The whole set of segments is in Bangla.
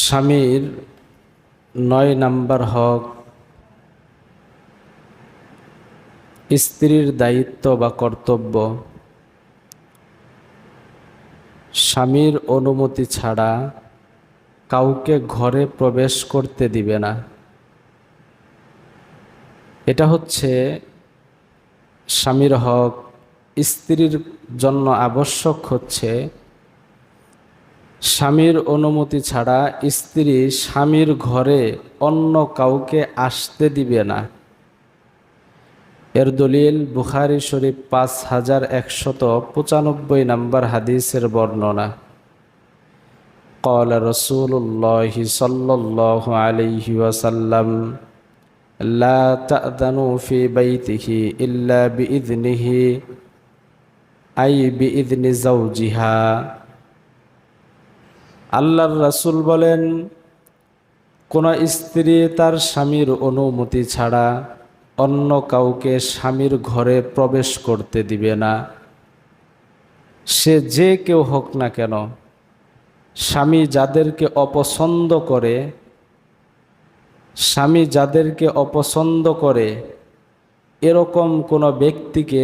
স্বামীর ৯ নাম্বার হক স্ত্রীর দায়িত্ব বা কর্তব্য। স্বামীর অনুমতি ছাড়া কাউকে ঘরে প্রবেশ করতে দিবে না। এটা হচ্ছে স্বামীর হক। স্ত্রীর জন্য আবশ্যক হচ্ছে স্বামীর অনুমতি ছাড়া স্ত্রী স্বামীর ঘরে অন্য কাউকে আসতে দিবে না। এর দলিল বুখারী শরীফ 5195 নম্বর হাদিসের বর্ণনা। قال رسول الله صلى الله عليه وسلم لا تأذنوا في بيته إلا بإذنه أي بإذن زوجها। আল্লাহর রাসূল বলেন, কোন স্ত্রী তার স্বামীর অনুমতি ছাড়া অন্য কাউকে স্বামীর ঘরে প্রবেশ করতে দিবে না। সে যে কেউ হোক না কেন। স্বামী যাদেরকে অপছন্দ করে এরকম কোনো ব্যক্তিকে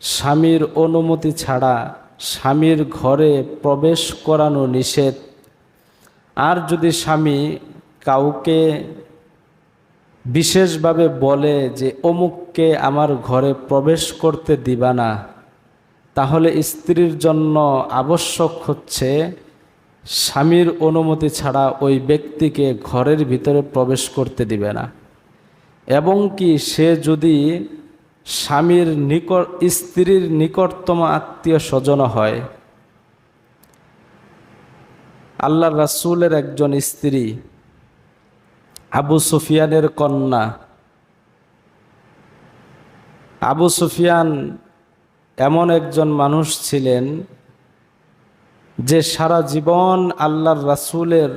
স্বামীর অনুমতি ছাড়া স্বামীর ঘরে প্রবেশ করানো নিষেধ। আর যদি স্বামী কাউকে বিশেষভাবে বলে যে অমুককে আমার ঘরে প্রবেশ করতে দিবা না, তাহলে স্ত্রীর জন্য আবশ্যক হচ্ছে স্বামীর অনুমতি ছাড়া ওই ব্যক্তিকে ঘরের ভিতরে প্রবেশ করতে দিবে না। এবং কি সে যদি স্ত্রীর নিকটতম আত্মীয় স্বজন হয়। আল্লাহর রাসূলের একজন স্ত্রী আবু সুফিয়ানের কন্যা। আবু সুফিয়ান এমন একজন মানুষ ছিলেন যে সারা জীবন আল্লাহর রাসূলের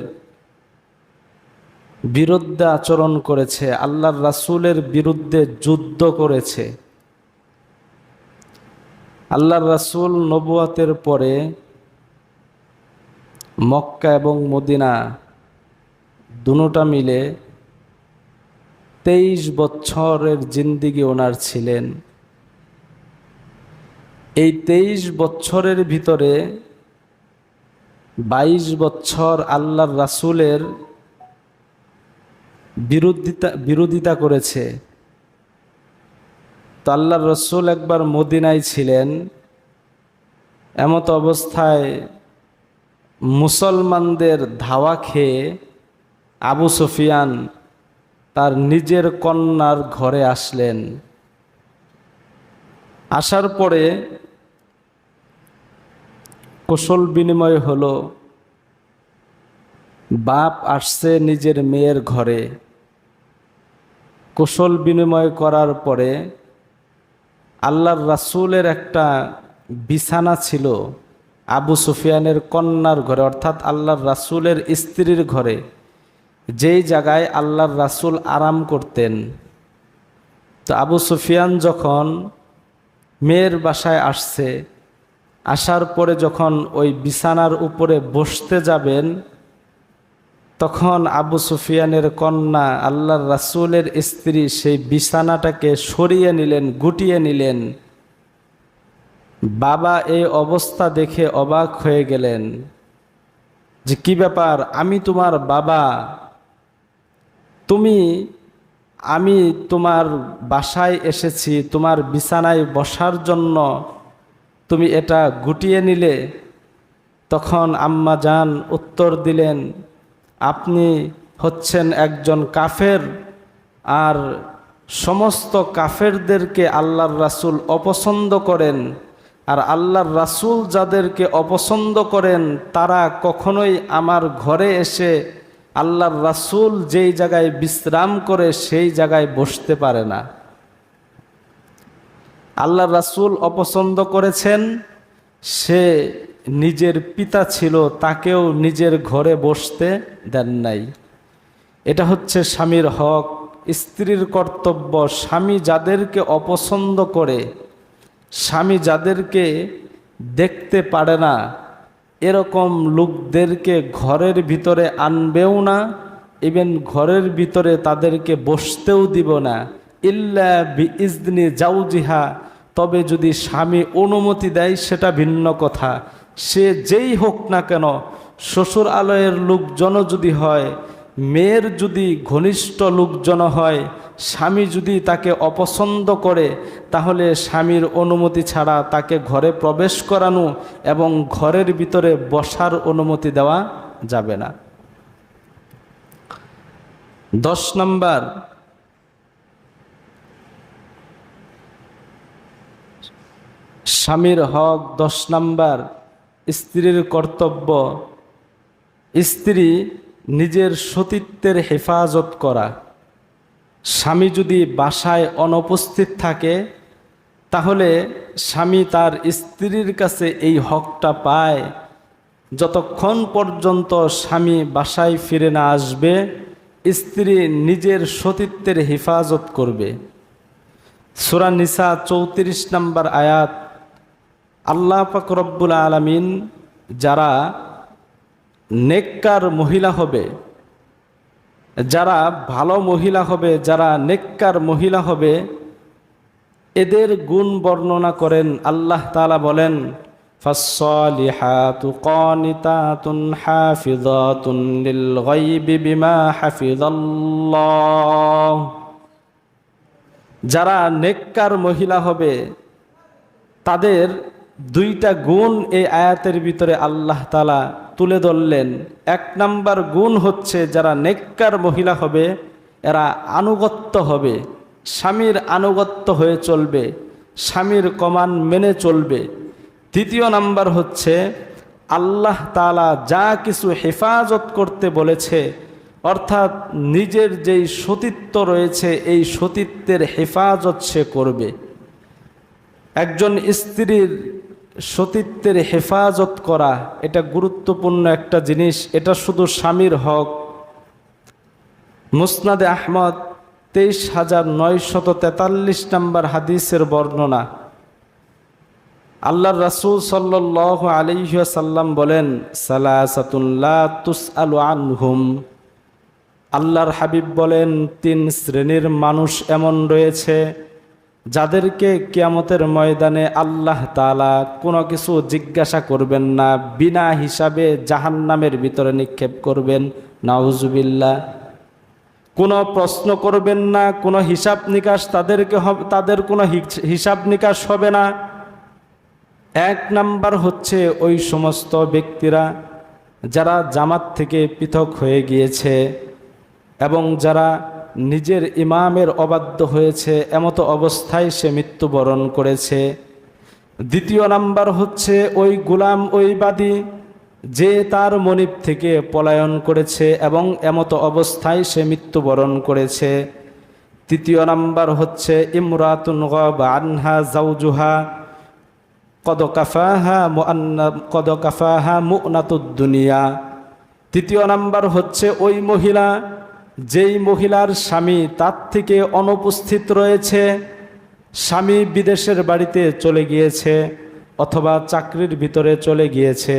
বিরুদ্ধে আচরণ করেছে, আল্লাহর রাসূলের বিরুদ্ধে যুদ্ধ করেছে। আল্লাহর রাসূল নবুয়তের পরে মক্কা এবং মদিনা দুটোটা মিলে 23 বছরের জিন্দেগি ওনার ছিলেন। এই 23 বছরের ভিতরে 22 বছর আল্লাহর রাসূলের বিরোধিতা করেছে। তো আল্লাহর রাসূল একবার মদিনায় ছিলেন। এমত অবস্থায় মুসলমানদের ধাওয়া খেয়ে আবু সুফিয়ান তার নিজের কন্যার ঘরে আসলেন। আসার পরে কুশল বিনিময় হলো। বাপ আসছে নিজের মেয়ের ঘরে। কুশল বিনিময় করার পরে আল্লাহর রাসূলের একটা বিছানা ছিল আবু সুফিয়ানের কন্যার ঘরে, অর্থাৎ আল্লাহর রাসূলের স্ত্রীর ঘরে, যেই জায়গায় আল্লাহর রাসূল আরাম করতেন। তো আবু সুফিয়ান যখন মেয়ের বাসায় আসছে, আসার পরে যখন ওই বিছানার উপরে বসতে যাবেন, তখন আবু সুফিয়ানের কন্যা আল্লাহর রাসূলের স্ত্রী সেই বিছানাটাকে সরিয়ে নিলেন, গুটিয়ে নিলেন। বাবা এই অবস্থা দেখে অবাক হয়ে গেলেন যে কি ব্যাপার, আমি তোমার বাবা, আমি তোমার বাসায় এসেছি তোমার বিছানায় বসার জন্য, তুমি এটা গুটিয়ে নিলে। তখন আম্মা জান উত্তর দিলেন, আপনি হচ্ছেন একজন কাফের, আর সমস্ত কাফেরদেরকে আল্লাহর রাসূল অপছন্দ করেন। আর আল্লাহর রাসূল যাদেরকে অপছন্দ করেন তারা কখনোই আমার ঘরে এসে আল্লাহর রাসূল যেই জায়গায় বিশ্রাম করে সেই জায়গায় বসতে পারে না। আল্লাহর রাসূল অপছন্দ করেছেন, সে নিজের পিতা ছিল, তাকেও নিজের ঘরে বসতে দেন নাই। এটা হচ্ছে স্বামীর হক, স্ত্রীর কর্তব্য। স্বামী যাদেরকে অপছন্দ করে, স্বামী যাদেরকে দেখতে পারে না, এরকম লোকদেরকে ঘরের ভিতরে আনবেও না, ইভেন ঘরের ভিতরে তাদেরকে বসতেও দিব না, ইল্লা বিইজনি জাওজিহা, তবে যদি স্বামী অনুমতি দেয় সেটা ভিন্ন কথা। সে যেই হোক না কেন, শ্বশুর আলয়ের লোকজন যদি হয়, মেয়ের যদি ঘনিষ্ঠ লোকজন হয়, স্বামী যদি তাকে অপছন্দ করে, তাহলে স্বামীর অনুমতি ছাড়া তাকে ঘরে প্রবেশ করানো এবং ঘরের ভিতরে বসার অনুমতি দেওয়া যাবে না। 10 নাম্বার, স্বামীর হক। 10 নাম্বার, স্ত্রীর কর্তব্য, স্ত্রী নিজের সতীত্বের হেফাজত করা। স্বামী যদি বাসায় অনুপস্থিত থাকে, তাহলে স্বামী তার স্ত্রীর কাছে এই হকটা পায়, যতক্ষণ পর্যন্ত স্বামী বাসায় ফিরে না আসবে স্ত্রী নিজের সতীত্বের হেফাজত করবে। সূরা নিসা 34 নম্বর আয়াত। আল্লাহ পাক রব্বুল আলামিন যারা নেককার মহিলা হবে, যারা ভালো মহিলা হবে, যারা নেককার মহিলা হবে, এদের গুণ বর্ণনা করেন। আল্লাহ তাআলা বলেন, ফাসসালিহাতু কানিতাতুন হাফিযাতুন লিল গায়বি বিমা হাফিজাল্লাহ। যারা নেককার মহিলা হবে তাদের 2টা গুণ এই আয়াতের ভিতরে আল্লাহ তাআলা তুলে ধরলেন। 1 নাম্বার গুণ হচ্ছে, যারা নেককার মহিলা হবে এরা আনুগত্য হবে, স্বামীর আনুগত্য হয়ে চলবে, স্বামীর কমান্ড মেনে চলবে। 2য় নাম্বার হচ্ছে, আল্লাহ তাআলা যা কিছু হেফাজত করতে বলেছে, অর্থাৎ নিজের যেই সতীত্ব রয়েছে এই সতীত্বের হেফাজত সে করবে। একজন স্ত্রীর সতীত্বের হেফাজত করা এটা গুরুত্বপূর্ণ একটা জিনিস, এটা শুধু স্বামীর হক। মুসনাদে আহমদ 23,943 নম্বর হাদিসের বর্ণনা। আল্লাহর রাসূল সাল্লাল্লাহু আলাইহি ওয়াসাল্লাম বলেন, সালাসাতুন লা তুসআলু আনহুম। আল্লাহর হাবিব বলেন, 3 শ্রেণীর মানুষ এমন রয়েছে যাদেরকে কিয়ামতের ময়দানে আল্লাহ তাআলা কোনো কিছু জিজ্ঞাসা করবেন না, বিনা হিসাবে জাহান্নামের ভিতরে নিক্ষেপ করবেন। নাউজুবিল্লাহ। কোনো প্রশ্ন করবেন না, কোনো হিসাব নিকাশ তাদের কোনো হিসাব নিকাশ হবে না। 1 নাম্বার হচ্ছে ওই সমস্ত ব্যক্তিরা যারা জামাত থেকে পৃথক হয়ে গিয়েছে এবং যারা নিজের ইমামের অবাধ্য হয়েছে, এমতো অবস্থায় সে মৃত্যুবরণ করেছে। 2য় নাম্বার হচ্ছে ওই গোলাম, ওই বাদী যে তার মনিব থেকে পলায়ন করেছে এবং এমতো অবস্থায় সে মৃত্যুবরণ করেছে। 3য় নাম্বার হচ্ছে ইমরাতুন গাবা আনহা জাওজুহা কদ কাফাহা মুনাতুদ দুনিয়া। 3য় নাম্বার হচ্ছে ওই মহিলা, যেই মহিলার স্বামী তার থেকে অনুপস্থিত রয়েছে, স্বামী বিদেশের বাড়িতে চলে গিয়েছে অথবা চাকরির ভিতরে চলে গিয়েছে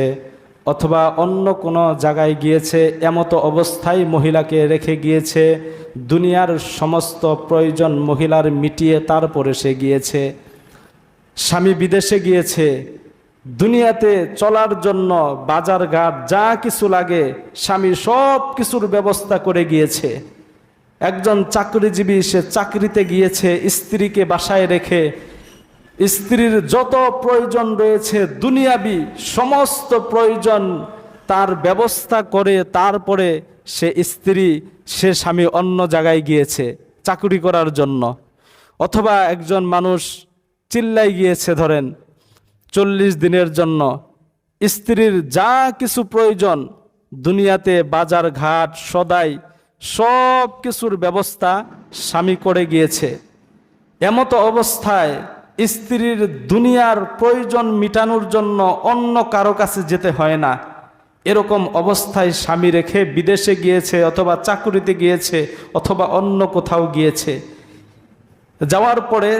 অথবা অন্য কোনো জায়গায় গিয়েছে, এমতো অবস্থায় মহিলাকে রেখে গিয়েছে, দুনিয়ার সমস্ত প্রয়োজন মহিলার মিটিয়ে তারপরে সে গিয়েছে। স্বামী বিদেশে গিয়েছে, দুনিয়াতে চলার জন্য বাজার ঘাট যা কিছু লাগে স্বামী সব কিছুর ব্যবস্থা করে গিয়েছে। একজন চাকরিজীবী, সে চাকরিতে গিয়েছে, স্ত্রীকে বাসায় রেখে স্ত্রীর যত প্রয়োজন রয়েছে দুনিয়াবি সমস্ত প্রয়োজন তার ব্যবস্থা করে তারপরে সে স্বামী অন্য জায়গায় গিয়েছে চাকরি করার জন্য। অথবা একজন মানুষ চিল্লাই গিয়েছে ধরেন 40 দিনের জন্য, স্ত্রীর যা কিছু প্রয়োজন দুনিয়াতে বাজার ঘাট সদাই সব কিছুর ব্যবস্থা স্বামী করে গিয়েছে। এমতো অবস্থায় স্ত্রীর দুনিয়ার প্রয়োজন মিটানোর জন্য অন্য কারো কাছে যেতে হয় না। এরকম অবস্থায় স্বামী রেখে বিদেশে গিয়েছে অথবা চাকরিতে গিয়েছে অথবা অন্য কোথাও গিয়েছে। যাওয়ার পরে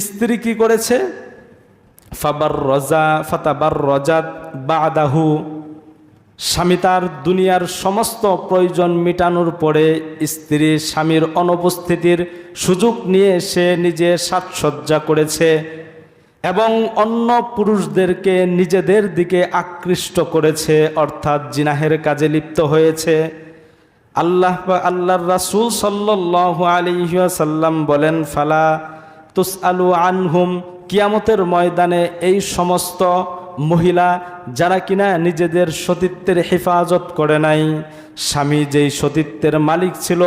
স্ত্রী কি করেছে? ফাতাবার রজাত বাদাহু, স্বামী তার দুনিয়ার সমস্ত প্রয়োজন মেটানোর পরে স্ত্রী স্বামীর অনুপস্থিতির সুযোগ নিয়ে সে নিজে সাজসজ্জা করেছে এবং অন্য পুরুষদেরকে নিজেদের দিকে আকৃষ্ট করেছে, অর্থাৎ জিনাহের কাজে লিপ্ত হয়েছে। আল্লাহর রাসূল সাল্লাল্লাহু আলাইহি ওয়াসাল্লাম বলেন, ফালা তুসআলু আনহুম, কিয়ামতের ময়দানে এই সমস্ত মহিলা যারা কিনা নিজেদের সতীত্বের হেফাজত করে নাই, স্বামী যেই সতীত্বের মালিক ছিল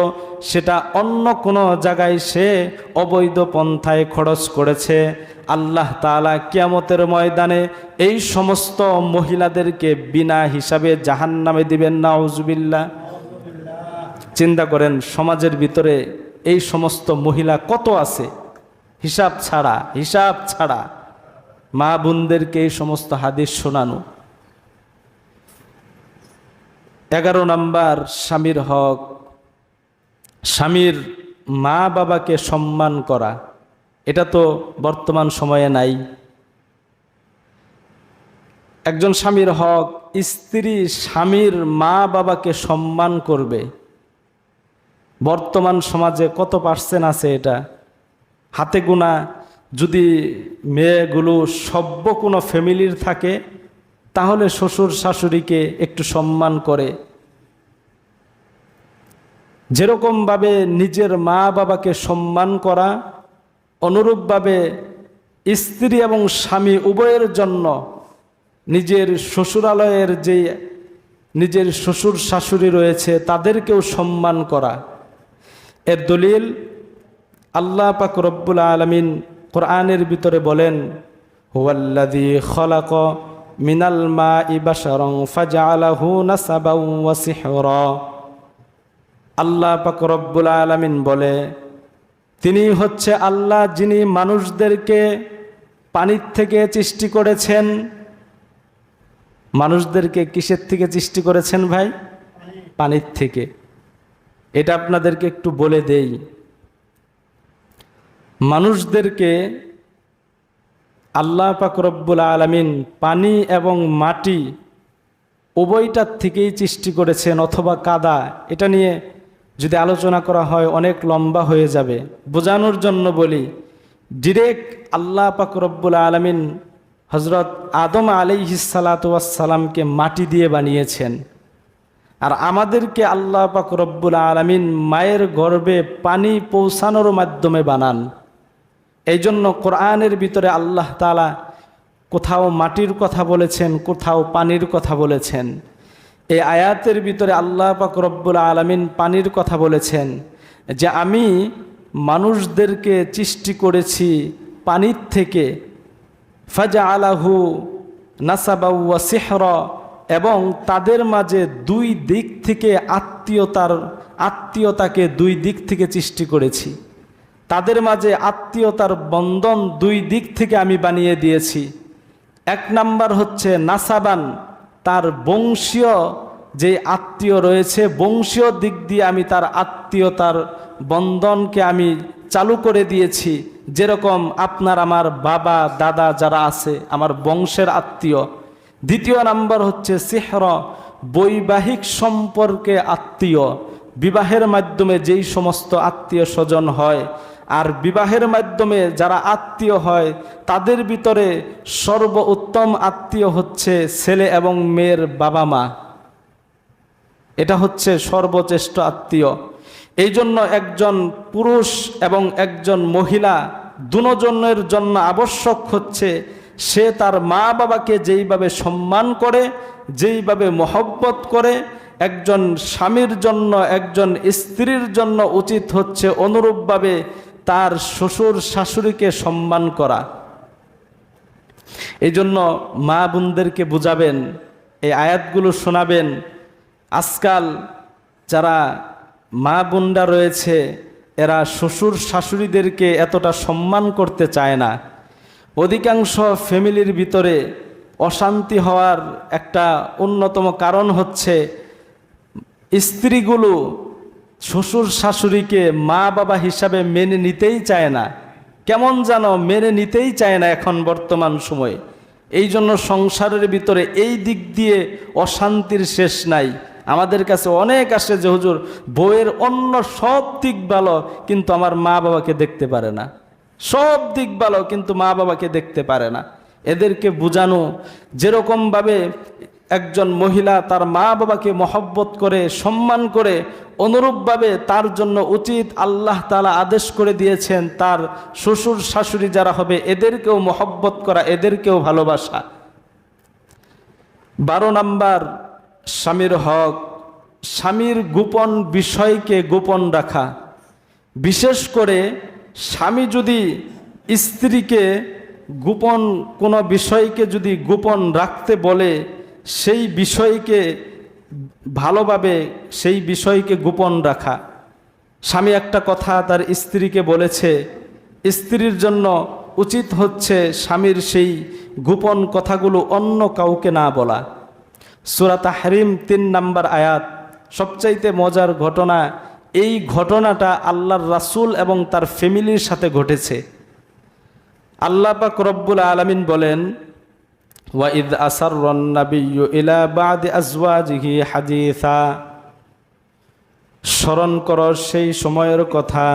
সেটা অন্য কোনো জায়গায় সে অবৈধ পন্থায় খরচ করেছে, আল্লাহ তাআলা কিয়ামতের ময়দানে এই সমস্ত মহিলাদেরকে বিনা হিসাবে জাহান্নামে দিবেন। নাউজুবিল্লাহ। চিন্তা করেন সমাজের ভিতরে এই সমস্ত মহিলা কত আছে, হিসাব ছাড়া মা বোনদেরকে এই সমস্ত হাদিস শোনানো। 11 নাম্বার, স্বামীর হক। স্বামীর মা বাবাকে সম্মান করা, এটা তো বর্তমান সময়ে নাই। একজন স্বামীর হক, স্ত্রী স্বামীর মা বাবাকে সম্মান করবে। বর্তমান সমাজে কত পার্সেন্ট আছে এটা? হাতে গোনা। যদি মেয়েগুলো সভ্য কোনো ফ্যামিলির থাকে তাহলে শ্বশুর শাশুড়িকে একটু সম্মান করে। যেরকমভাবে নিজের মা বাবাকে সম্মান করা, অনুরূপভাবে স্ত্রী এবং স্বামী উভয়ের জন্য নিজের শ্বশুরালয়ের যে নিজের শ্বশুর শাশুড়ি রয়েছে তাদেরকেও সম্মান করা। এর দলিল আল্লাহ পাক রব্বুল আলামিন কোরআনের ভিতরে বলেন, হুয়াল্লাযী খালাক মিনাল মাই বাশারান ফাজআলাহু নাসাবাও ওয়া সিহরা। আল্লাহ পাক রব্বুল আলামিন বলে, তিনি হচ্ছে আল্লাহ যিনি মানুষদেরকে পানির থেকে সৃষ্টি করেছেন। মানুষদেরকে কিসের থেকে সৃষ্টি করেছেন ভাই? পানির থেকে। এটা আপনাদেরকে একটু বলে দেই, মানুষদেরকে আল্লাহ পাক রব্বুল আলামিন পানি এবং মাটি উভয়টার থেকেই সৃষ্টি করেছেন, অথবা কাদা। এটা নিয়ে যদি আলোচনা করা হয় অনেক লম্বা হয়ে যাবে। বোঝানোর জন্য বলি, ডিরেক্ট আল্লাহ পাক রব্বুল আলামিন হযরত আদম আলাইহিস সালাতু ওয়াস সালামকে মাটি দিয়ে বানিয়েছেন, আর আমাদেরকে আল্লাহ পাক রব্বুল আলামিন মায়ের গর্ভে পানি পৌঁছানোর মাধ্যমে বানান। এই জন্য কোরআনের ভিতরে আল্লাহ তাআলা কোথাও মাটির কথা বলেছেন, কোথাও পানির কথা বলেছেন। এই আয়াতের ভিতরে আল্লাহ পাক রব্বুল আলামিন পানির কথা বলেছেন, যে আমি মানুষদেরকে সৃষ্টি করেছি পানির থেকে, ফাজআলাহু নাসাবাও ওয়া সিহরা, এবং তাদের মাঝে দুই দিক থেকে আত্মীয়তাকে দুই দিক থেকে সৃষ্টি করেছি। তাদের মাঝে আত্মীয়তার বন্ধন দুই দিক থেকে আমি বানিয়ে দিয়েছি। এক নাম্বার হচ্ছে নাসাবান, তার বংশীয় যে আত্মীয় রয়েছে, বংশীয় দিক দিয়ে আমি তার আত্মীয়তার বন্ধনকে আমি চালু করে দিয়েছি। যেরকম আপনার আমার বাবা দাদা যারা আছে আমার বংশের আত্মীয়। দ্বিতীয় নাম্বার হচ্ছে সিহরা, বৈবাহিক সম্পর্কে আত্মীয়। বিবাহের মাধ্যমে যেই সমস্ত আত্মীয় স্বজন হয়, আর বিবাহের মাধ্যমে যারা আত্মীয় হয় তাদের ভিতরে সর্বোত্তম আত্মীয় হচ্ছে ছেলে এবং মেয়ের বাবা মা। এটা হচ্ছে সর্বশ্রেষ্ঠ আত্মীয়। এই জন্য একজন পুরুষ এবং একজন মহিলা দুজনের জন্য আবশ্যক হচ্ছে সে তার মা বাবাকে যেইভাবে সম্মান করে, যেইভাবে মহব্বত করে, একজন স্বামীর জন্য একজন স্ত্রীর জন্য উচিত হচ্ছে অনুরূপভাবে তার শ্বশুর শাশুড়িকে সম্মান করা। এই জন্য মা বোনদেরকে বুঝাবেন, এই আয়াতগুলো শোনাবেন। আজকাল যারা মা বোনরা রয়েছে এরা শ্বশুর শাশুড়িদেরকে এতটা সম্মান করতে চায় না। অধিকাংশ ফ্যামিলির ভিতরে অশান্তি হওয়ার একটা অন্যতম কারণ হচ্ছে স্ত্রীগুলো শ্বশুর শাশুড়িকে মা বাবা হিসাবে মেনে নিতেই চায় না। কেমন যেন মেনে নিতেই চায় না এখন বর্তমান সময়ে। এই জন্য সংসারের ভিতরে এই দিক দিয়ে অশান্তির শেষ নাই। আমাদের কাছে অনেক আসে যে হুজুর বউয়ের অন্য সব দিক ভালো কিন্তু আমার মা বাবাকে দেখতে পারে না, সব দিক ভালো কিন্তু মা বাবাকে দেখতে পারে না। এদেরকে বোঝানো, যেরকমভাবে একজন মহিলা তার মা বাবাকে মহব্বত করে সম্মান করে, অনুরূপভাবে তার জন্য উচিত আল্লাহ তাআলা আদেশ করে দিয়েছেন তার শ্বশুর শাশুড়ি যারা হবে এদেরকেও মহব্বত করা, এদেরকেও ভালোবাসা। 12 নাম্বার স্বামীর হক, স্বামীর গোপন বিষয়কে গোপন রাখা। বিশেষ করে স্বামী যদি স্ত্রীকে গোপন কোনো বিষয়কে যদি গোপন রাখতে বলে, সেই বিষয়কে ভালোভাবে সেই বিষয়কে গোপন রাখা। স্বামী একটা কথা তার স্ত্রীকে বলেছে, স্ত্রীর জন্য উচিত হচ্ছে স্বামীর সেই গোপন কথাগুলো অন্য কাউকে না বলা। সূরা তাহরিম 3 নাম্বার আয়াত। সবচাইতে মজার ঘটনা, এই ঘটনাটা আল্লাহর রাসূল এবং তার ফ্যামিলির সাথে ঘটেছে। আল্লাহ পাক রব্বুল আলামিন বলেন, ওয়াইদ আসাররান নাবিয়্যু ইলা বাদি আজওয়াজিহি হাদিসা। স্মরণ করো সেই সময়ের কথা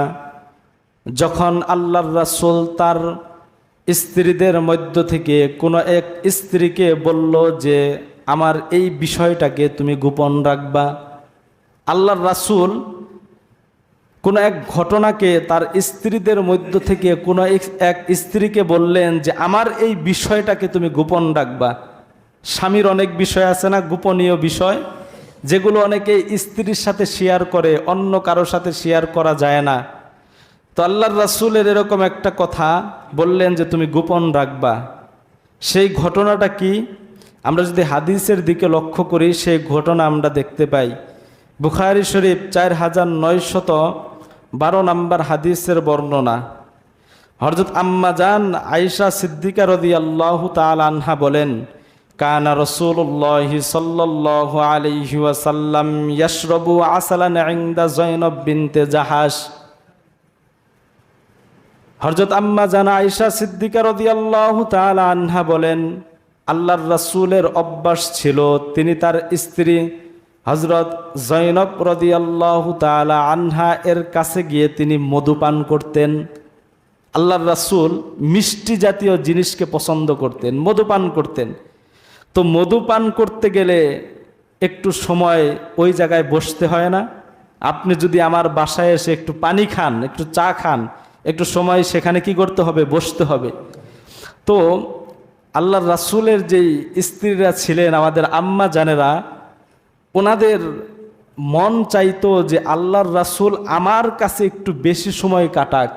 যখন আল্লাহর রাসূল তার স্ত্রীদের মধ্য থেকে কোনো এক স্ত্রীকে বলল যে আমার এই বিষয়টাকে তুমি গোপন রাখবা। আল্লাহর রাসূল কোনো এক ঘটনাকে তার স্ত্রীদের মধ্য থেকে কোনো এক স্ত্রীকে বললেন যে আমার এই বিষয়টাকে তুমি গোপন রাখবা। স্বামীর অনেক বিষয় আছে না, গোপনীয় বিষয়, যেগুলো অনেকে স্ত্রীর সাথে শেয়ার করে, অন্য কারোর সাথে শেয়ার করা যায় না। তো আল্লাহর রাসূলের এরকম একটা কথা বললেন যে তুমি গোপন রাখবা। সেই ঘটনাটা কি? আমরা যদি হাদিসের দিকে লক্ষ্য করি সেই ঘটনা আমরা দেখতে পাই। বুখারী শরীফ 4912 নাম্বার হাদিসের বর্ণনা। হযরত আম্মা জান আয়েশা সিদ্দিকা রাদিয়াল্লাহু তাআলা আনহা বলেন, কানা রাসূলুল্লাহি সাল্লাল্লাহু আলাইহি ওয়াসাল্লাম ইয়াশরাবু আসালান ইনদা যায়নাব বিনতে জাহাশ। হযরত আম্মা জান আয়েশা সিদ্দিকা রাদিয়াল্লাহু তাআলা আনহা বলেন, আল্লাহর রাসূলের অভ্যাস ছিল তিনি তার স্ত্রী হযরত যায়নব রাদিয়াল্লাহু তাআলা আনহা এর কাছে গিয়ে তিনি মধু পান করতেন। আল্লাহর রাসূল মিষ্টি জাতীয় জিনিসকে পছন্দ করতেন, মধু পান করতেন। তো মধু পান করতে গেলে একটু সময় ওই জায়গায় বসতে হয় না? আপনি যদি আমার বাসায় এসে একটু পানি খান, একটু চা খান, একটু সময় সেখানে কি করতে হবে? বসতে হবে। তো আল্লাহর রাসূলের যেই স্ত্রীরা ছিলেন, আমাদের আম্মা জানেরা, ওনাদের মন চাইতো যে আল্লাহর রাসূল আমার কাছে একটু বেশি সময় কাটাক।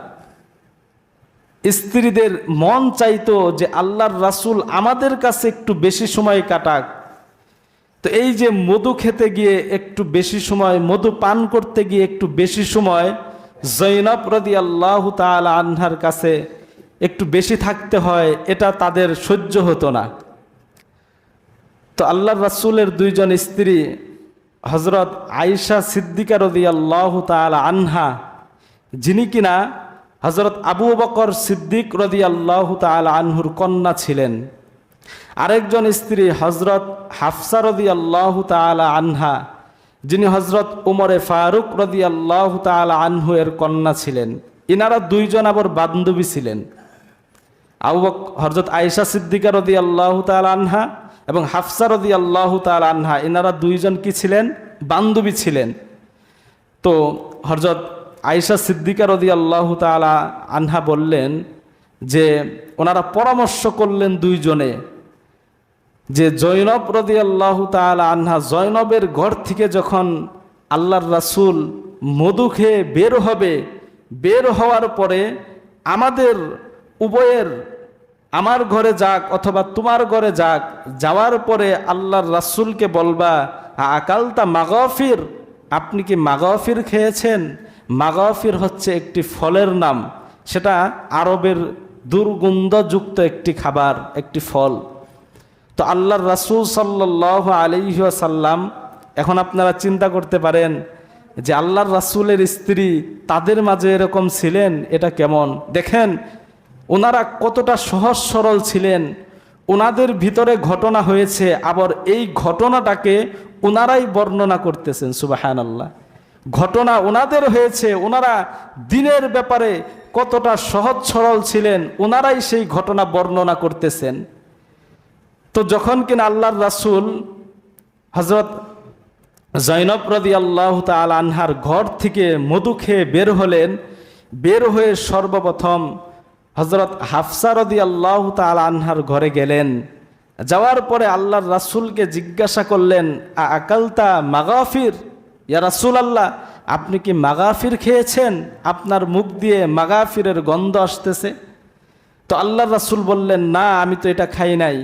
স্ত্রীদের মন চাইতো যে আল্লাহর রাসূল আমাদের কাছে একটু বেশি সময় কাটাক। তো এই যে মধু খেতে গিয়ে একটু বেশি সময়, মধু পান করতে গিয়ে একটু বেশি সময় যায়নব রাদিয়াল্লাহু তাআলা আনহার কাছে একটু বেশি থাকতে হয়, এটা তাদের সহ্য হতো না। তো আল্লাহর রাসূলের 2 জন স্ত্রী হযরত আয়েশা সিদ্দিকা রাদিয়াল্লাহু তাআলা আনহা, যিনি কিনা হযরত আবু বকর সিদ্দিক রাদিয়াল্লাহু তাআলা আনহুর কন্যা ছিলেন, আরেকজন স্ত্রী হযরত হাফসা রাদিয়াল্লাহু তাআলা আনহা, যিনি হযরত উমরে ফারুক রাদিয়াল্লাহু তাআলা আনহু এর কন্যা ছিলেন। ইনারা 2 জন আবার বান্ধবী ছিলেন। হযরত আয়েশা সিদ্দিকা রাদিয়াল্লাহু তাআলা আনহা এবং হাফসা রাদিয়াল্লাহু তাআলা আনহা, এনারা 2 জন কি ছিলেন? বান্ধবী ছিলেন। তো হযরত আয়েশা সিদ্দিকা রাদিয়াল্লাহু তাআলা আনহা বললেন যে ওনারা পরামর্শ করলেন 2 জনে যে যায়নব রাদিয়াল্লাহু তাআলা আনহা, যায়নবের ঘর থেকে যখন আল্লাহর রাসূল মধু খেয়ে বের হবে, বের হওয়ার পরে আমাদের উভয়ের, আমার ঘরে যাক অথবা তোমার ঘরে যাক, যাওয়ার পরে আল্লাহর রাসূলকে বলবা আকালতা মাগাফির, আপনি কি মাগাফির খেয়েছেন? মাগাফির হচ্ছে একটি ফলের নাম, সেটা আরবের দুর্গন্ধযুক্ত একটি খাবার, একটি ফল। তো আল্লাহর রাসূল সাল্লাল্লাহু আলাইহি ওয়াসাল্লাম, এখন আপনারা চিন্তা করতে পারেন যে আল্লাহর রাসূলের স্ত্রী তাদের মাঝে এরকম ছিলেন, এটা কেমন? দেখেন ওনারা কতটা সহজ সরল ছিলেন, ওনাদের ভিতরে ঘটনা হয়েছে, আবার এই ঘটনাটাকে ওনারাই বর্ণনা করতেছেন। সুবহানাল্লাহ। ঘটনা ওনাদের হয়েছে, ওনারা দিনের ব্যাপারে কতটা সহজ সরল ছিলেন, ওনারাই সেই ঘটনা বর্ণনা করতেছেন। তো যখন কিনা আল্লাহর রাসূল হযরত জৈনব রাদিয়াল্লাহু তাআলা আনহার ঘর থেকে মধু খেয়ে বের হলেন, বের হয়ে সর্বপ্রথম হযরত হাফসা রাদিয়াল্লাহু তাআলা আনহার ঘরে গেলেন। যাওয়ার পরে আল্লাহর রাসূলকে জিজ্ঞাসা করলেন, আকালতা মাগাফির, ইয়া রাসূলুল্লাহ, আপনি কি মাগাফির খেয়েছেন? আপনার মুখ দিয়ে মাগাফিরের গন্ধ আসতেছে। তো আল্লাহর রাসূল বললেন, না, আমি তো এটা খাই নাই।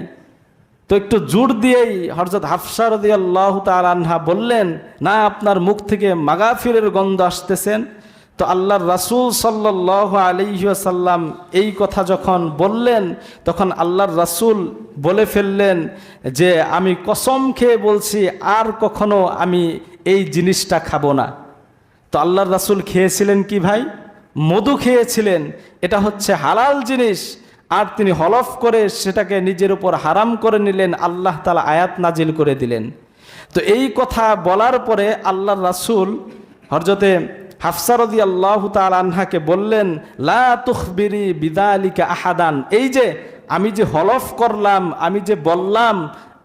তো একটু জোর দিয়েই হযরত হাফসা রাদিয়াল্লাহু তাআলা আনহা বললেন, না, আপনার মুখ থেকে মাগাফিরের গন্ধ আসতেছেন। তো আল্লাহর রাসূল সাল্লাল্লাহু আলাইহি ওয়াসাল্লাম এই কথা যখন বললেন, তখন আল্লাহর রাসূল বলে ফেললেন যে আমি কসম খেয়ে বলছি আর কখনো আমি এই জিনিসটা খাবো না। তো আল্লাহর রাসূল খেয়েছিলেন কি ভাই? মধু খেয়েছিলেন। এটা হচ্ছে হালাল জিনিস, আর তিনি হলফ করে সেটাকে নিজের উপর হারাম করে নিলেন। আল্লাহ তাআলা আয়াত নাজিল করে দিলেন। তো এই কথা বলার পরে আল্লাহর রাসূল হযরতে হাফসা রাদিয়াল্লাহু তাআলা আনহাকে বললেন, লা তুখবিরি বিযালিকা আহাদান, এই যে আমি যে হলফ করলাম, আমি যে বললাম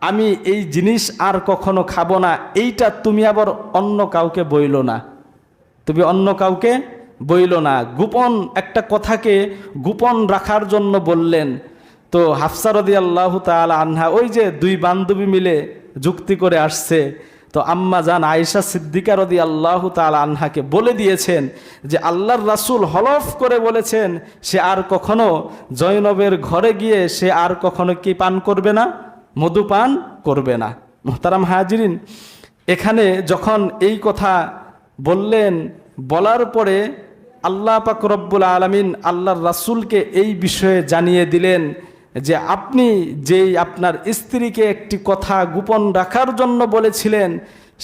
আমি এই জিনিস আর কখনো খাবো না, এইটা তুমি আবার অন্য কাউকে বইলো না, তুমি অন্য কাউকে বইলো না। গোপন একটা কথাকে গোপন রাখার জন্য বললেন। তো হাফসা রাদিয়াল্লাহু তাআলা আনহা ওই যে দুই বান্ধবী মিলে যুক্তি করে আসছে, তো আম্মা জান আয়েশা সিদ্দিকা রাদিয়াল্লাহু তাআলা আনহাকে বলে দিয়েছেন যে আল্লাহর রাসূল হলফ করে বলেছেন সে আর কখনো জয়নবের ঘরে গিয়ে সে আর কখনো কি পান করবে না? মধু পান করবে না। মুহতারাম হাজিরিন, এখানে যখন এই কথা বললেন, বলার পরে আল্লাহ পাক রব্বুল আলামিন আল্লাহর রাসূলকে এই বিষয়ে জানিয়ে দিলেন যে আপনি যেই আপনার স্ত্রীকে একটি কথা গোপন রাখার জন্য বলেছিলেন,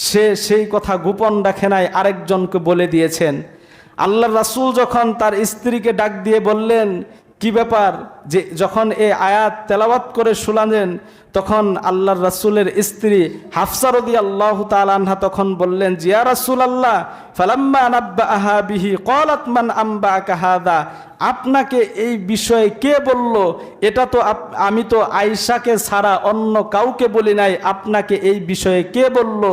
সে সেই কথা গোপন রাখে নাই, আরেকজনকে বলে দিয়েছেন। আল্লাহর রাসূল যখন তার স্ত্রীকে ডাক দিয়ে বললেন, কি ব্যাপার, যে যখন এই আয়াত তেলাওয়াত করে শোনালেন, তখন আল্লাহর রাসূলের স্ত্রী হাফসা রাদিয়াল্লাহু তাআলা আনহা তখন বললেন, ইয়া রাসূলুল্লাহ, ফালাম্মা নাব্বাআহা বিহি ক্বালাত মান আম্বাআকা হাযা, আপনাকে এই বিষয়ে কে বলল? এটা তো আমি তো আয়েশাকে ছাড়া অন্য কাউকে বলি নাই, আপনাকে এই বিষয়ে কে বলল?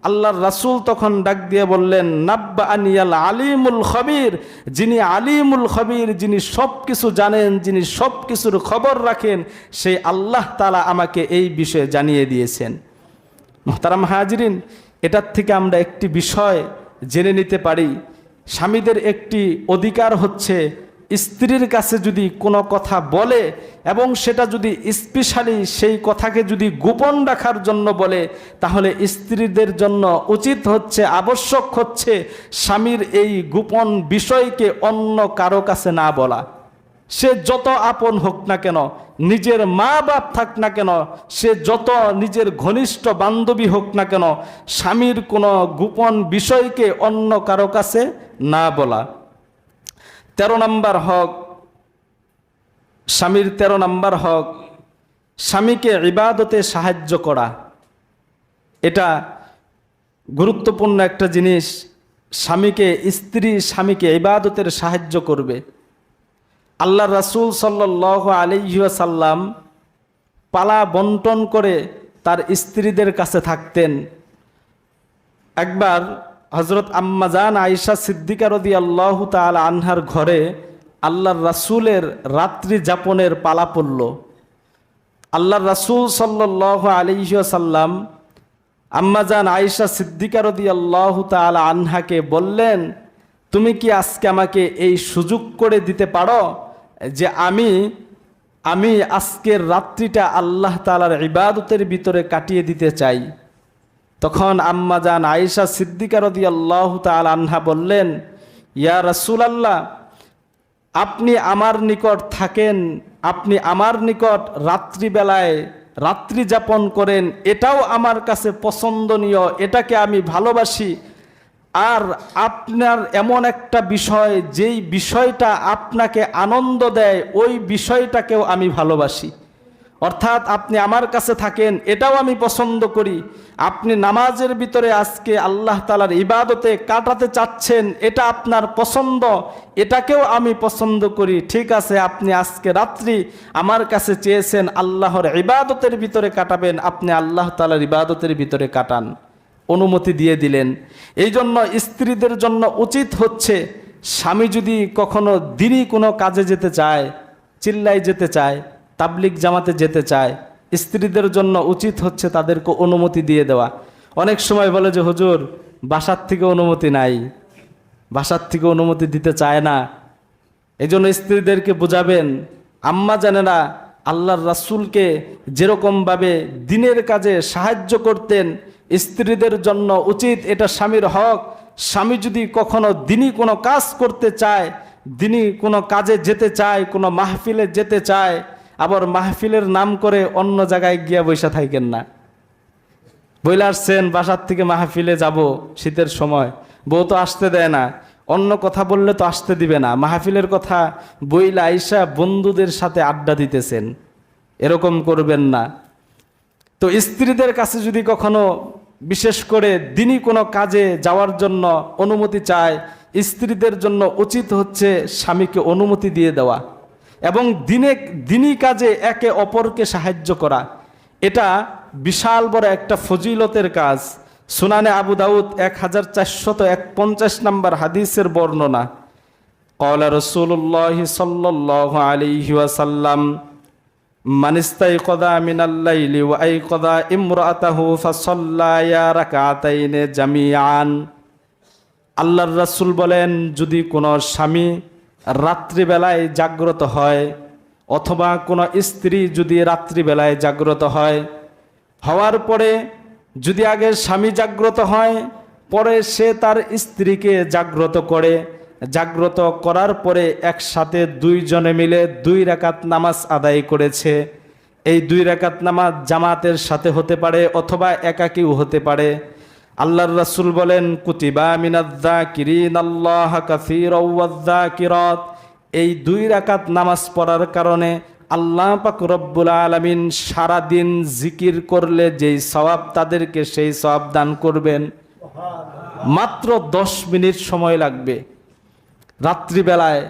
আল্লাহর রাসূল তখন ডাক দিয়ে বললেন, নাব্বাআনিয়াল আলিমুল খবীর, যিনি আলিমুল খবীর, যিনি সব কিছু জানেন, যিনি সব কিছুর খবর রাখেন, সেই আল্লাহ তাআলা আমাকে এই বিষয়ে জানিয়ে দিয়েছেন। মুহতারাম হাজিরিন, এটার থেকে আমরা একটি বিষয় জেনে নিতে পারি, স্বামীদের একটি অধিকার হচ্ছে স্ত্রীর কাছে যদি কোনো কথা বলে এবং সেটা যদি স্পেশালি সেই কথাকে যদি গোপন রাখার জন্য বলে, তাহলে স্ত্রীদের জন্য উচিত হচ্ছে, আবশ্যক হচ্ছে স্বামীর এই গোপন বিষয়কে অন্য কারো কাছে না বলা। সে যত আপন হোক না কেন, নিজের মা বাপ থাক না কেন, সে যত নিজের ঘনিষ্ঠ বান্ধবী হোক না কেন, স্বামীর কোনো গোপন বিষয়কে অন্য কারো কাছে না বলা। 13 নম্বর হক, স্বামীর 13 নম্বর হক, স্বামীকে ইবাদতে সাহায্য করা। এটা গুরুত্বপূর্ণ একটা জিনিস। স্বামীকে ইবাদতের সাহায্য করবে। আল্লাহর রাসূল সাল্লাল্লাহু আলাইহি ওয়াসাল্লাম পালা বন্টন করে তার স্ত্রীদের কাছে থাকতেন। একবার হযরত আম্মা জান আয়েশা সিদ্দিকা রাদিয়াল্লাহু তাআলা আনহার ঘরে আল্লাহর রাসূলের রাত্রি যাপনের পালা পড়ল। আল্লাহর রাসূল সাল্লাল্লাহু আলাইহি ওয়াসাল্লাম আম্মা জান আয়েশা সিদ্দিকা রাদিয়াল্লাহু তাআলা আনহাকে বললেন, তুমি কি আজকে আমাকে এই সুযোগ করে দিতে পারো যে আমি আজকের রাত্রিটা আল্লাহ তাআলার ইবাদতের ভিতরে কাটিয়ে দিতে চাই? তখন আম্মা জান আয়েশা সিদ্দিকা রাদিয়াল্লাহু তাআলা আনহা বললেন, ইয়া রাসূলুল্লাহ, আপনি আমার নিকট থাকেন, আপনি আমার নিকট রাত্রিবেলায় রাত্রি যাপন করেন, এটাও আমার কাছে পছন্দনীয়, এটাকে আমি ভালোবাসি। আর আপনার এমন একটা বিষয়, যেই বিষয়টা আপনাকে আনন্দ দেয়, ওই বিষয়টাকেও আমি ভালোবাসি। অর্থাৎ আপনি আমার কাছে থাকেন, এটাও আমি পছন্দ করি। আপনি নামাজের ভিতরে আজকে আল্লাহ তাআলার ইবাদতে কাটাতে চাচ্ছেন, এটা আপনার পছন্দ, এটাকেও আমি পছন্দ করি। ঠিক আছে, আপনি আজকে রাত্রি আমার কাছে চেয়েছেন আল্লাহর ইবাদতের ভিতরে কাটাবেন, আপনি আল্লাহ তাআলার ইবাদতের ভিতরে কাটান, অনুমতি দিয়ে দিলেন। এই জন্য স্ত্রীদের জন্য উচিত হচ্ছে, স্বামী যদি কখনো দিনই কোনো কাজে যেতে চায়, চিল্লাই যেতে চায়, তাবলিগ জামাতে যেতে চায়, স্ত্রীদের জন্য উচিত হচ্ছে তাদেরকে অনুমতি দিয়ে দেওয়া। অনেক সময় বলে যে হুজুর বাসার থেকে অনুমতি নাই, বাসার থেকে অনুমতি দিতে চায় না। এই জন্য স্ত্রীদেরকে বোঝাবেন, আম্মা জানেরা আল্লাহর রাসূলকে যেরকমভাবে দিনের কাজে সাহায্য করতেন, স্ত্রীদের জন্য উচিত, এটা স্বামীর হক। স্বামী যদি কখনো দিনই কোনো কাজ করতে চায়, দিনই কোনো কাজে যেতে চায়, কোনো মাহফিলে যেতে চায়, আবার মাহফিলের নাম করে অন্য জায়গায় গিয়া বসে থাকেন না। বইলে আসছেন বাসার থেকে মাহফিলে যাব শীতের সময়, বউ তো আসতে দেয় না, অন্য কথা বললে তো আসতে দিবে না, মাহফিলের কথা বইলা আইসা বন্ধুদের সাথে আড্ডা দিতেছেন, এরকম করবেন না। তো স্ত্রীদের কাছে যদি কখনো বিশেষ করে দিনই কোনো কাজে যাওয়ার জন্য অনুমতি চায়, স্ত্রীদের জন্য উচিত হচ্ছে স্বামীকে অনুমতি দিয়ে দেওয়া এবং দিনই কাজে একে অপরকে সাহায্য করা। এটা বিশাল বড় একটা ফজিলতের কাজ। সুনানে আবু দাউদ 1451 নম্বর হাদিসের বর্ণনা, ক্বালা রাসূলুল্লাহি সাল্লাল্লাহু আলাইহি ওয়াসাল্লাম, মান ইস্তাইকাযা মিনাল লাইলি ওয়া আইকাযা ইমরাআতাহু ফাসাল্লায়া রাকাতাইনি জামিআন। আল্লাহর রাসূল বলেন, যদি কোনো স্বামী রাত্রিবেলায় জাগ্রত হয় অথবা কোনো স্ত্রী যদি রাত্রিবেলায় জাগ্রত হয়, হওয়ার পরে যদি আগে স্বামী জাগ্রত হয়, পরে সে তার স্ত্রীকে জাগ্রত করে, জাগ্রত করার পরে একসাথে দুইজনে মিলে 2 রাকাত নামাজ আদায় করেছে। এই 2 রাকাত নামাজ জামাতের সাথে হতে পারে অথবা একাকীও হতে পারে। আল্লাহর রাসূল বলেন, কুতিবা মিনায-যাকিরিনাল্লাহা কাসীরাও ওয়ায-যাকিরাত। এই 2 রাকাত নামাজ পড়ার কারণে আল্লাহ পাক রব্বুল আলামিন সারা দিন জিকির করলে যেই সওয়াব তাদেরকে সেই সওয়াব দান করবেন। মাত্র 10 মিনিট সময় লাগবে। রাত্রিবেলায়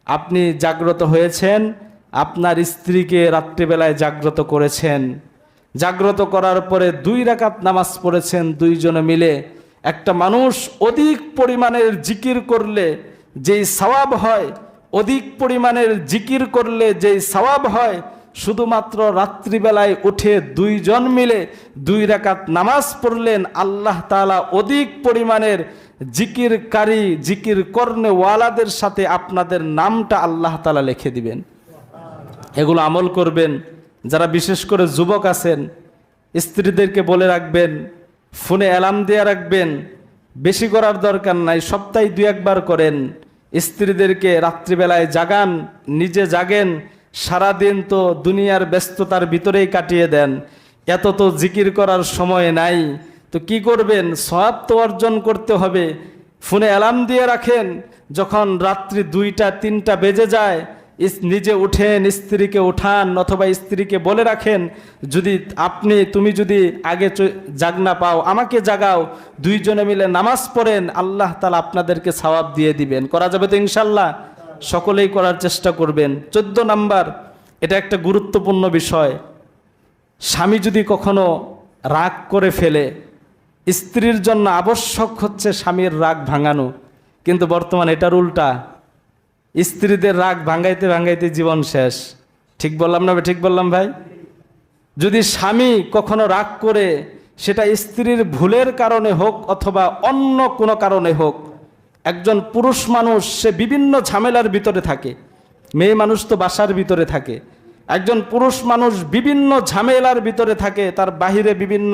আপনি জাগ্রত হয়েছেন, আপনার স্ত্রীকে রাত্রিবেলায় জাগ্রত করেছেন, জাগ্রত করার পরে 2 রাকাত নামাজ পড়েছেন দুইজনে মিলে। একটা মানুষ অধিক পরিমাণের জিকির করলে যেই সওয়াব হয়, অধিক পরিমাণের জিকির করলে যেই সওয়াব হয়, শুধুমাত্র রাত্রিবেলায় উঠে দুইজন মিলে 2 রাকাত নামাজ পড়লেন, আল্লাহ তাআলা অধিক পরিমাণের জিকিরকারী জিকির করনে ওয়ালাদের সাথে আপনাদের নামটা আল্লাহ তাআলা লিখে দিবেন। এগুলো আমল করবেন। যারা বিশেষ করে যুবক আছেন, স্ত্রীদেরকে বলে রাখবেন, ফোনে অ্যালার্ম দিয়ে রাখবেন, বেশি করার দরকার নাই, সপ্তাহে 2-1 বার করেন। স্ত্রীদেরকে রাত্রিবেলায় জাগান, নিজে জাগেন, সারাদিন তো দুনিয়ার ব্যস্ততার ভিতরেই কাটিয়ে দেন, এত তো জিকির করার সময় নাই, তো কি করবেন? সওয়াব তো অর্জন করতে হবে। ফোনে অ্যালার্ম দিয়ে রাখেন, যখন রাত্রি 2টা-3টা বেজে যায় নিজে উঠেন, স্ত্রীকে উঠান অথবা স্ত্রীকে বলে রাখেন, যদি তুমি যদি আগে জাগ না পাও আমাকে জাগাও, দুইজনে মিলে নামাজ পড়েন, আল্লাহ তাআলা আপনাদেরকে সওয়াব দিয়ে দিবেন। করা যাবে তো ইনশাআল্লাহ? সকলেই করার চেষ্টা করবেন। 14 নাম্বার, এটা একটা গুরুত্বপূর্ণ বিষয়। স্বামী যদি কখনো রাগ করে ফেলে, স্ত্রীর জন্য আবশ্যক হচ্ছে স্বামীর রাগ ভাঙানো, কিন্তু বর্তমানে এটার উল্টা। স্ত্রীদের রাগ ভাঙাইতে ভাঙাইতে জীবন শেষ। ঠিক বললাম না? ঠিক বললাম ভাই? যদি স্বামী কখনো রাগ করে, সেটা স্ত্রীর ভুলের কারণে হোক অথবা অন্য কোনো কারণে হোক, একজন পুরুষ মানুষ সে বিভিন্ন ঝামেলার ভিতরে থাকে, মেয়ে মানুষ তো বাসার ভিতরে থাকে। একজন পুরুষ মানুষ বিভিন্ন ঝামেলার ভিতরে থাকে, তার বাহিরে বিভিন্ন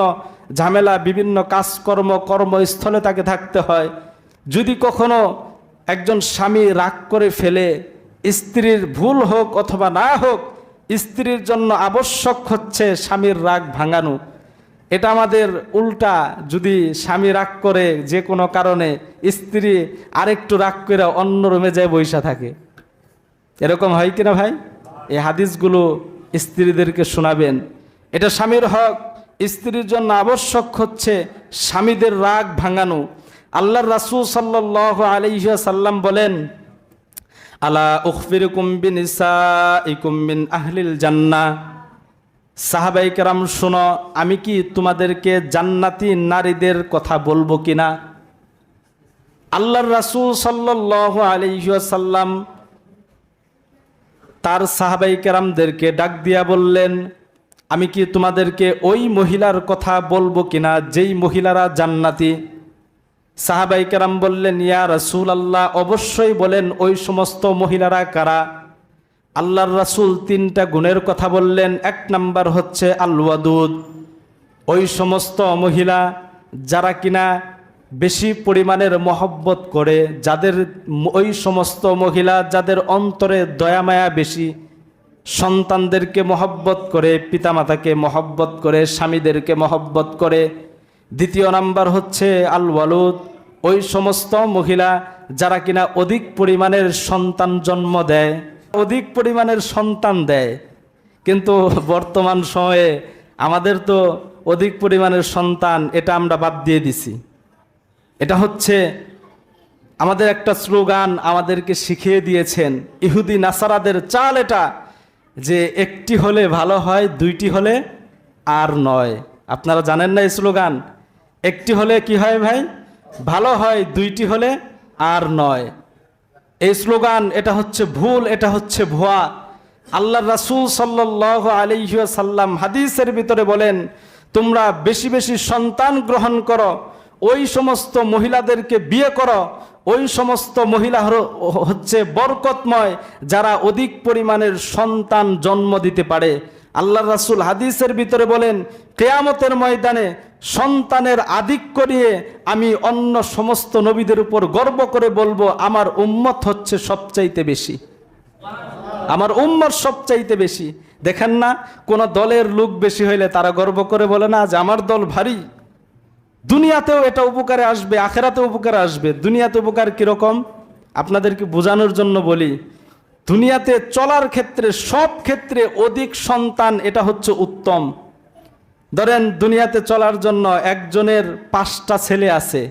ঝামেলা, বিভিন্ন কাজকর্ম, কর্মস্থলে তাকে থাকতে হয়। যদি কখনো একজন স্বামী রাগ করে ফেলে, স্ত্রীর ভুল হোক অথবা না হোক, স্ত্রীর জন্য আবশ্যক হচ্ছে স্বামীর রাগ ভাঙানো। এটা আমাদের উল্টা। যদি স্বামী রাগ করে যে কোনো কারণে, স্ত্রী আরেকটু রাগ করে অন্য রুমে যায় বইসা থাকে। এরকম হয় কিনা ভাই? এই হাদিসগুলো স্ত্রীদেরকে শোনাবেন। এটা স্বামীর হক। স্ত্রীর জন্য আবশ্যক হচ্ছে স্বামীদের রাগ ভাঙানো। আল্লাহর রাসূল সাল্লাল্লাহু আলাইহি ওয়াসাল্লাম বলেন, আলা উখবিরুকুম বিনিসাইকুম মিন আহলিল জান্নাহ। সাহাবায়ে কেরাম শোনো, আমি কি তোমাদেরকে জান্নাতি নারীদের কথা বলবো কিনা? আল্লাহর রাসূল সাল্লাল্লাহু আলাইহি ওয়াসাল্লাম তার সাহাবায়ে কেরামদেরকে ডাক দিয়া বললেন, আমি কি তোমাদেরকে ওই মহিলার কথা বলবো কিনা যেই মহিলারা জান্নাতি? সাহাবায়ে কেরাম বললেন, ইয়া রাসূলুল্লাহ, অবশ্যই বলেন ওই সমস্ত মহিলারা কারা? আল্লাহর রাসূল তিনটা গুণের কথা বললেন। এক নাম্বার হচ্ছে আল ওয়াদুদ, ওই সমস্ত মহিলা যারা কিনা বেশি পরিমাণের মহব্বত করে, যাদের ওই সমস্ত মহিলা যাদের অন্তরে দয়া মায়া বেশি, সন্তানদেরকে মহব্বত করে, পিতামাতাকে মহব্বত করে, স্বামীদেরকে মহব্বত করে। দ্বিতীয় নাম্বার হচ্ছে আল ওয়ালুদ, ওই সমস্ত মহিলা যারা কিনা অধিক পরিমাণের সন্তান জন্ম দেয়, অধিক পরিমাণের সন্তান দেয়। কিন্তু বর্তমান সময়ে আমাদের তো অধিক পরিমাণের সন্তান এটা আমরা বাদ দিয়ে দিছি। এটা হচ্ছে আমাদের একটা স্লোগান আমাদেরকে শিখিয়ে দিয়েছেন ইহুদি নাসারাদের চাল, এটা যে একটি হলে ভালো হয়, দুইটি হলে আর নয়। আপনারা জানেন না এই স্লোগান? একটি হলে কি হয় ভাই? ভালো হয়, দুইটি হলে আর নয়। এই স্লোগান এটা হচ্ছে ভুল, এটা হচ্ছে ভুয়া। আল্লাহর রাসূল সাল্লাল্লাহু আলাইহি ওয়াসাল্লাম হাদিসের ভিতরে বলেন, তোমরা বেশি বেশি সন্তান গ্রহণ করো, ওই সমস্ত মহিলাদেরকে বিয়ে করো, ওই সমস্ত মহিলা হচ্ছে বরকতময় যারা অধিক পরিমাণের সন্তান জন্ম দিতে পারে। আল্লাহর রাসূল হাদিসের ভিতরে বলেন, কিয়ামতের ময়দানে সন্তানের আধিক্য নিয়ে আমি অন্য সমস্ত নবীদের উপর গর্ব করে বলবো, আমার উম্মত হচ্ছে সবচাইতে বেশি, আমার উম্মত সবচাইতে বেশি। দেখেন না, কোন দলের লোক বেশি হইলে তারা গর্ব করে বলে না যে আমার দল ভারী। দুনিয়াতেও এটা উপকারে আসবে, আখেরাতেও উপকারে আসবে। দুনিয়াতে উপকার কিরকম আপনাদেরকে বোঝানোর জন্য বলি। দুনিয়াতে চলার ক্ষেত্রে সব ক্ষেত্রে অধিক সন্তান এটা হচ্ছে উত্তম। ধরেন দুনিয়াতে চলার জন্য একজনের 5টা ছেলে আছে,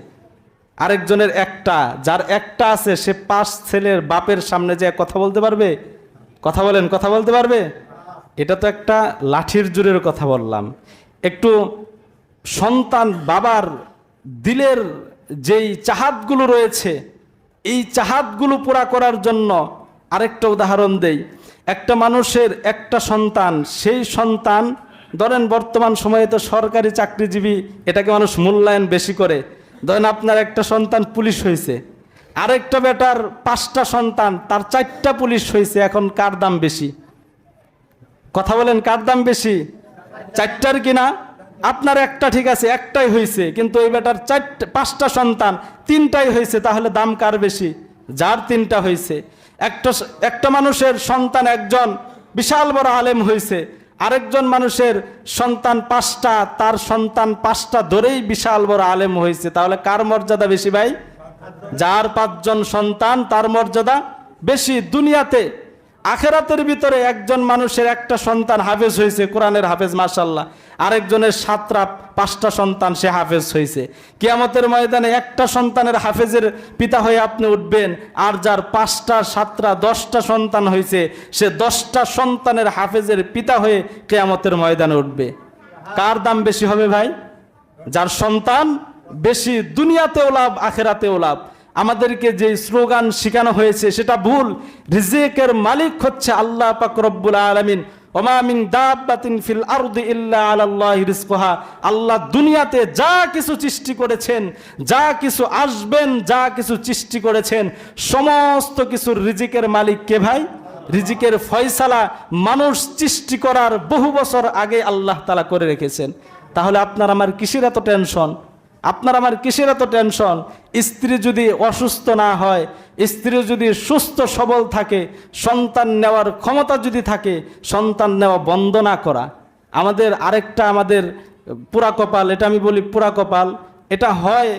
আরেকজনের একটা, যার একটা আছে সে 5 ছেলের বাপের সামনে যে কথা বলতে পারবে? কথা বলেন, কথা বলতে পারবে? এটা তো একটা লাঠির জোরের কথা বললাম। একটু সন্তান বাবার দিলের যেই চাহাতগুলো রয়েছে, এই চাহাতগুলো পুরা করার জন্য আরেকটা উদাহরণ দেই। একটা মানুষের একটা সন্তান, সেই সন্তান ধরেন বর্তমান সময়ে তো সরকারি চাকরিজীবী, এটাকে মানুষ মূল্যায়ন বেশি করে। ধরেন আপনার একটা সন্তান পুলিশ হয়েছে, আরেকটা বেটার 5টা সন্তান, তার 4টা পুলিশ হয়েছে। এখন কার দাম বেশি? কথা বলেন, কার দাম বেশি? 4টার কিনা? আপনার একটা ঠিক আছে, একটাই হয়েছে, কিন্তু ওই বেটার 5টা সন্তান, 3টাই হয়েছে। তাহলে দাম কার বেশি? যার 3টা হয়েছে। একটা মানুষের সন্তান একজন বিশাল বড় আলেম হয়েছে, আরেকজন মানুষের সন্তান 5টা, তার সন্তান 5টা ধরেই বিশাল বড় আলেম হয়েছে। তাহলে কার মর্যাদা বেশি ভাই? যার 5 জন সন্তান তার মর্যাদা বেশি দুনিয়াতে। আখেরাতের ভিতরে একজন মানুষের একটা সন্তান হাফেজ হয়েছে, কোরআনের হাফেজ মাশাআল্লাহ, আরেকজনের 5টা সন্তান সে হাফেজ হয়েছে। কিয়ামতের ময়দানে একটা সন্তানের হাফেজের পিতা হয়ে আপনি উঠবেন, আর যার 5টা 7টা 10টা সন্তান হয়েছে সে 10টা সন্তানের হাফেজের পিতা হয়ে কিয়ামতের ময়দানে উঠবে। কার দাম বেশি হবে ভাই? যার সন্তান বেশি। দুনিয়াতেও লাভ, আখেরাতেও লাভ। আমাদেরকে যে স্লোগান শেখানো হয়েছে সেটা ভুল। রিজিকের মালিক হচ্ছে আল্লাহ পাক রব্বুল আলামিন। ওমা মিন দাব্বাতিন ফিল আরদি ইল্লা আলাল্লাহি রিজকুহা। আল্লাহ দুনিয়াতে যা কিছু সৃষ্টি করেছেন, যা কিছু আসবেন, যা কিছু সৃষ্টি করেছেন, সমস্ত কিছুর রিজিকের মালিক কে ভাই? রিজিকের ফয়সালা মানুষ সৃষ্টি করার বহু বছর আগে আল্লাহ তাআলা করে রেখেছেন। তাহলে আপনার আমার কিসের এত টেনশন? আপনার আমার কিসের এত টেনশন? স্ত্রী যদি অসুস্থ না হয়, স্ত্রী যদি সুস্থ সবল থাকে, সন্তান নেওয়ার ক্ষমতা যদি থাকে, সন্তান নেওয়া বন্ধ না করা। আমাদের আরেকটা আমাদের পুরা কপাল, এটা আমি বলি পুরা কপাল, এটা হয়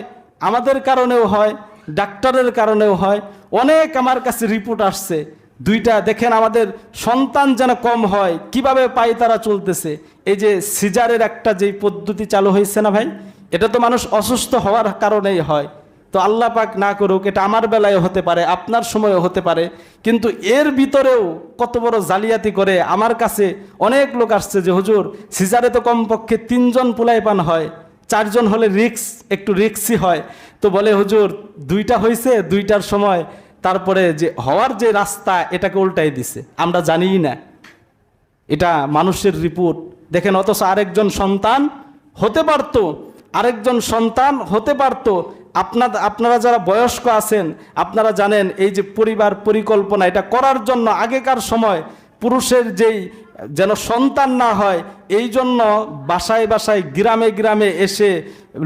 আমাদের কারণেও হয়, ডাক্তারের কারণেও হয়। অনেক আমার কাছে রিপোর্ট আসছে, দুইটা দেখেন আমাদের সন্তান যেন কম হয়, কিভাবে পায়তারা চলতেছে। এই যে সিজারের একটা যেই পদ্ধতি চালু হয়েছে না ভাই, এটা তো মানুষ অসুস্থ হওয়ার কারণেই হয়। তো আল্লাহ পাক না করুক, এটা আমার বেলায় হতে পারে, আপনার সময়ও হতে পারে। কিন্তু এর ভিতরেও কত বড় জালিয়াতি করে। আমার কাছে অনেক লোক আসছে যে হুজুর সিজারে তো কমপক্ষে 3 জন পোলাইপান হয়, 4 জন হলে একটু রিক্সই হয়। তো বলে হুজুর 2টা হয়েছে, 2টার সময় তারপরে যে হওয়ার যে রাস্তা এটাকে উল্টাই দিছে, আমরা জানিই না। এটা মানুষের রিপোর্ট দেখেন। অথচ আরেকজন সন্তান হতে পারতো, আরেকজন সন্তান হতে পারতো। আপনারা যারা বয়স্ক আছেন আপনারা জানেন এই যে পরিবার পরিকল্পনা এটা করার জন্য আগেকার সময় পুরুষের যেই যেন সন্তান না হয় এই জন্য বাসায় বাসায় গ্রামে গ্রামে এসে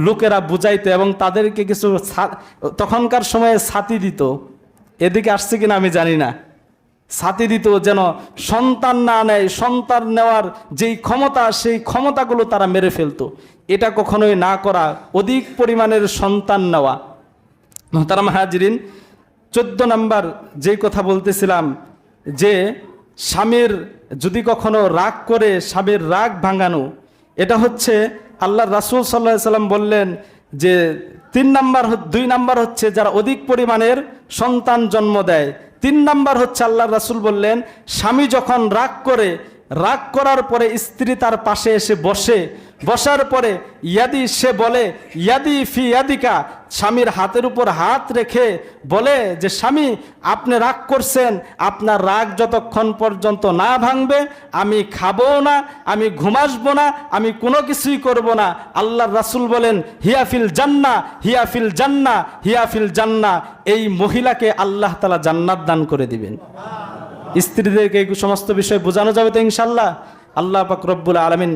লোকেরা বুঝাইতো এবং তাদেরকে কিছু তখনকার সময়ে ছাতি দিত। এদিকে আসছে কিনা আমি জানি না, ছাতি দিত যেন সন্তান না নেয়, সন্তান নেওয়ার যেই ক্ষমতা সেই ক্ষমতাগুলো তারা মেরে ফেলতো। এটা কখনোই না করা, অধিক পরিমাণের সন্তান নেওয়া। মোহতারাম হাজিরিন, 14 নম্বর যেই কথা বলতেছিলাম যে স্বামীর যদি কখনো রাগ করে স্বামীর রাগ ভাঙানো, এটা হচ্ছে আল্লাহ রাসূল সাল্লাল্লাহু আলাইহি সাল্লাম বললেন যে 2 নাম্বার হচ্ছে যারা অধিক পরিমাণের সন্তান জন্ম দেয়। 3 নাম্বার হচ্ছে আল্লাহ রাসূল বললেন স্বামী যখন রাগ করে, রাগ করার পরে স্ত্রী তার পাশে এসে বসার পরে সে বলে ইয়াদি ফি ইয়াদিকা, স্বামীর হাতের উপর হাত রেখে বলে যে স্বামী আপনি রাগ করছেন, আপনার রাগ যতক্ষণ পর্যন্ত না ভাঙবে আমি খাবো না, আমি ঘুমাসবো না, আমি কোনো কিছুই করব না। আল্লাহর রাসূল বলেন হিয়াফিল জান্নাহ, হিয়াফিল জান্নাহ, হিয়াফিল জান্নাহ, এই মহিলাকে আল্লাহ তাআলা জান্নাত দান করে দিবেন। স্ত্রীদেরকে এই সমস্ত বিষয় বোঝানো যাবে তো ইনশাআল্লাহ। আল্লাহ পাক রব্বুল আলামিন